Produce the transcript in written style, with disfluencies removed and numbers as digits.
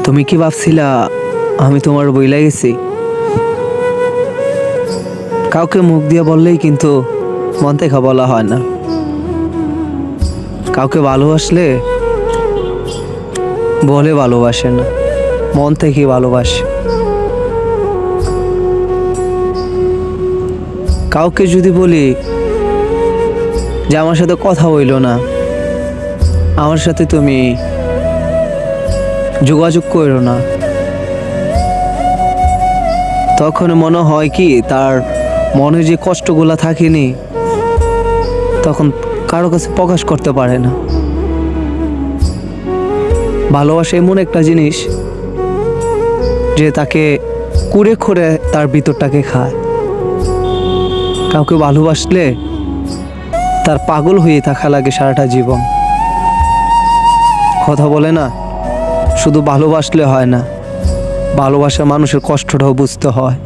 তুমি কি ভাবছিলা আমি তোমার বইলা গেছি? কাউকে মুখ দিয়ে বললেই কিন্তু মন থেকে বলা হয় না। কাউকে ভালোবাসলে বলে ভালোবাসে না, মন থেকে ভালোবাসে। কাউকে যদি বলি যে আমার সাথে কথা হইলো না, আমার সাথে তুমি যোগাযোগ করো না, তখন মনে হয় কি তার মনে যে কষ্টগুলা থাকেনি তখন কারো কাছে প্রকাশ করতে পারে না। ভালোবাসা এমন একটা জিনিস যে তাকে কুরে খুঁড়ে তার ভিতরটাকে খায়। কাউকে ভালোবাসলে তার পাগল হয়ে থাকা লাগে সারাটা জীবন। কথা বলে না, শুধু ভালোবাসলে হয় না, ভালোবাসা মানুষের কষ্টটাও বুঝতে হয়।